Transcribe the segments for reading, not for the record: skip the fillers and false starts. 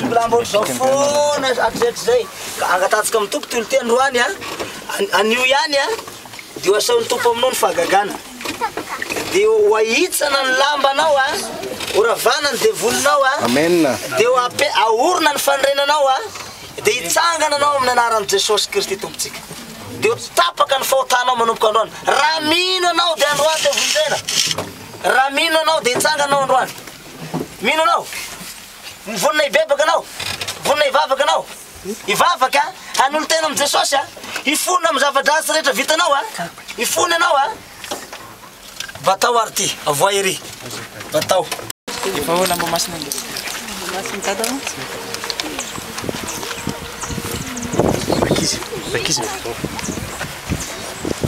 Lambo zafona akzay angatatsika amin'ny tompo tolo androany anio ihany dia asaon'ny tompo aminao ny fahagagana dia hoahitsana ny lambanao oravana ny devolinao Amen. dia aorina ny fandrenanao dia hitsangana anao amin'ny anaran'i Jesosy Kristy tompontsika dia tapaka ny fahotanao manomboka androany raha mino anao dia androany dia vonjena raha mino anao dia hitsangana anao androany mino anao mivonina ibebaka anao vonina ivavaka anao ivavaka hanolo tena amin'ny Jesosy ifona amin'ny zava-dratsy rehetra vitanao ifony anao batao ary ty avoahery batao efa hola mbo masina nge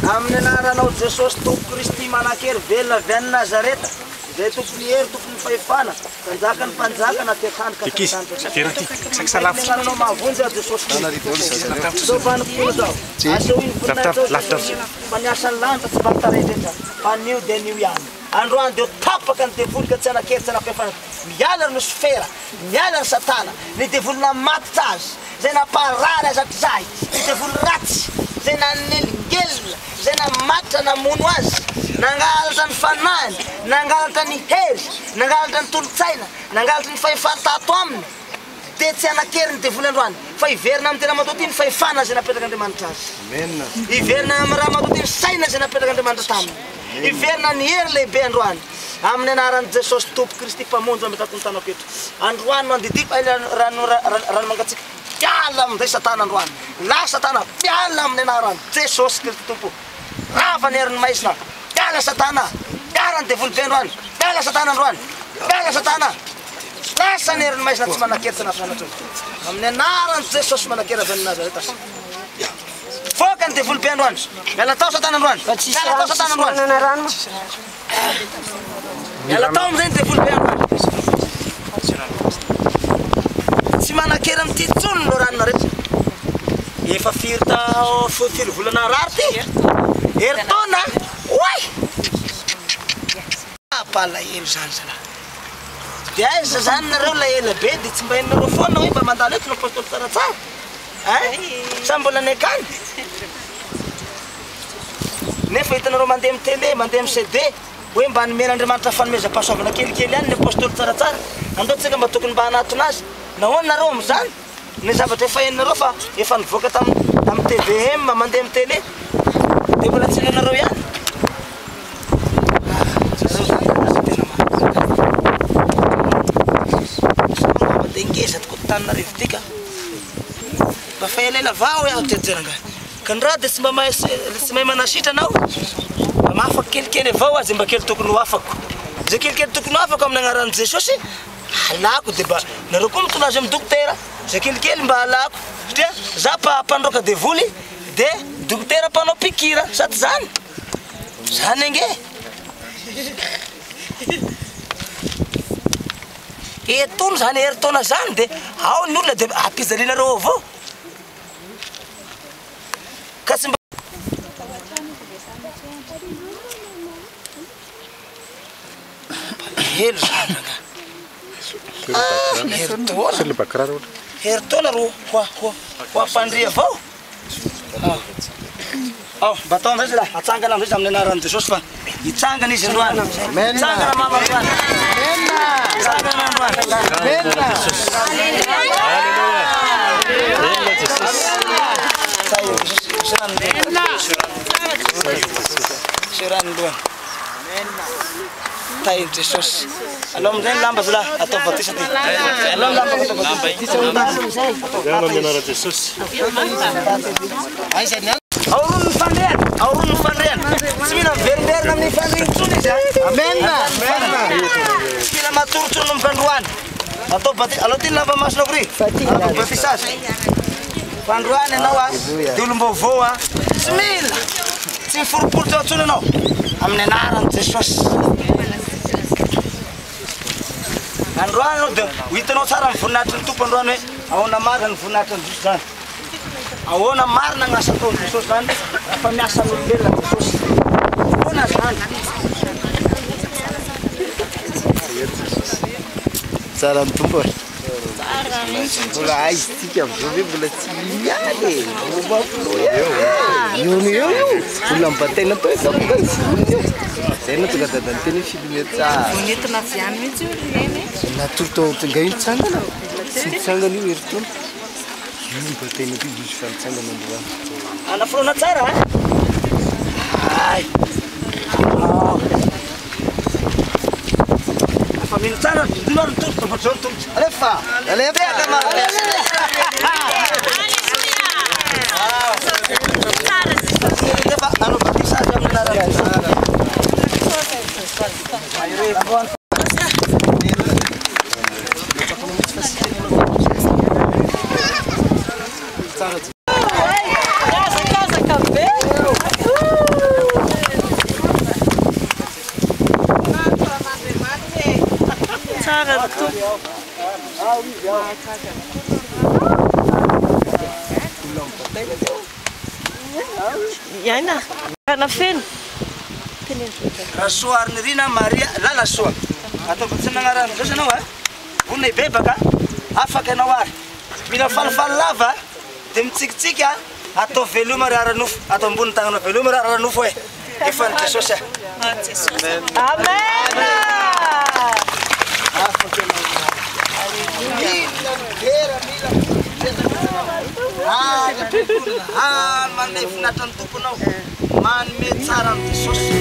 amin'ny anaranao Jesosy Tompo Kristy Manakery velona avy any Nazareta zay tompony hery tompony fahefana mpanjaka ny mpanjaka na tekanao mahavonjy Jesosy Kristy zao vanim-polo zao asehoiny voninahitra faniasa ny lanitra tsy matarehetra fa nio dia nio ihany androany dia tapaka ny devoly ka tsy anakery tsy anafefana miala ny sfera miala ny satana ny devolina matitra azy zay naparary azak'izay ny devoly ratsy zay naneligelina zay namatra namono azy nangalatra ny fanany nangalatra ny hery nangalatra ny tolotsaina nangalatra ny fahefatato aminy dia tsy anakery ny devoly androany fa iverina amin'ny tena matotiny fahefana zay napetraka Andriamanitra azy iverina amin'ny raha matotiny saina zay napetraka Andriamanitra taminy iverina ny hery lehibe androany amin'ny anaran'i Jesosy Tompo Kristy mpamonjy ametako ny tanao keto androany mandidiko rano mangatsika piala amin'izay satana androany la satana piala amin'ny anarany Jesosy Kristy Tompo rava ny herin'ny maisina piala satana piala ny devoly be androany piala satana androany piala satana lasa ny herin'ny maisina tsy manakery tanafanatra amin'ny anaran'i Jesosy manakery avy any Nazareta foka ny devoly be androany miala tao satana androany miala tao satana androany miala tao amin'izay ny devoly be androany tsy manakery amin'ity tsony lo ranona rehetra efa firy volana rary ty heritona oay palahelo zany zalahy dia aiza zany nareo lahela be dia tsy mba henonareo foana hoe mba mandalo eto no apôstôly tsaratsara sa mbola ny akany nefa hitanareo mandeha amin'ny télé mandeha amin'ny CD hoe mba nomena Andriamanitra fanomezam-pahasoavana kelikely ihany ny apôstôly tsaratsara andao tsika mba tokony mba hanatona azy nahoana nareo amin'izany ny zavatra efa heninareo fa efa nivoaka tamin'ny TVM mandeha amin'ny télé dia mbola tsy henonareo ihany dia ngezatiko taninarivo tika mba fa elaela vao iaho tejeraga ka ny raha dia tsy mahay manasitra anao mba mahafaka kelikely avao azy mba kely tokony ho afako zay kelikely tokony ho afako amin'ny anaran'i Jesosy halako dia mba nareo koa mitona azy amin'ny dokotera zay kelikely mba halako satria za mpandroaka devoly dia dokotera mpanao pikira sady zany ange etono zany heritona zany dia ao ny olona dia ampijalinareo avao ka tsy mba helo zany heritona ro ho ampandry avao mba tao amizay zay atsangana amizay amin'ny anaran'i Jesosy fa hitsangana izy androany hitsangana mama androany hitsangana androany seran'androany tahin Jesosy alao amizay ny lamba zala atao batisa ty alao ny lamba atao batisa aoron'ny fandriana tsy mila miveriverina amin'ny fandriana tsony izy mila matorotro nomboka androany atao batisa alao ty ny lamba masonao ry atao batisa azy fandroany ianao dia olom-baovao tsy mila tsy miforoporotra tsony ianao amin'ny anaran'i Jesosy androany anao dia hitanao tsara ny voninahitry ny tompo androany hoe ahoana marina ny voninahitry ny Jesosy zany ahoana marina ny asa ataon'i Jesosy zany fa miasa n'olombelona Jesosy ahoana zany tsara ny tompo Mbola aizitsika am'zao hoe mbola tsy mialy e. Io olona mibataina tao io. Zay no tonga dadany teny filme tsara. Nentina avy any mihitsy io reny. Natoro tao tonga io mitsangana. Tsy mitsangana io eritony. Io mibataina tao izy fa mitsangana androany. Anafrona tsara a? Ay. Fa mino tsara dinaro ny tongotra fa zao ny tongotra. Alefa! Alefa! Alefa! Ano batisage amin'ny anarana. Yaina, kana feno. Rasoir ny rina Maria lalasoa. Atao tsy nagnarana zao sanao a. Vonay bebaka afaka anao ary. Mila falifaly lava dia mitsikitsiky atao veloma ry aranofo. Atao ambony tagnana veloma ry aranofo e. Efa ny Jesosy a. Amen. Mandeha finatra ny tomponao. Manome tsara amin'ny Jesosy.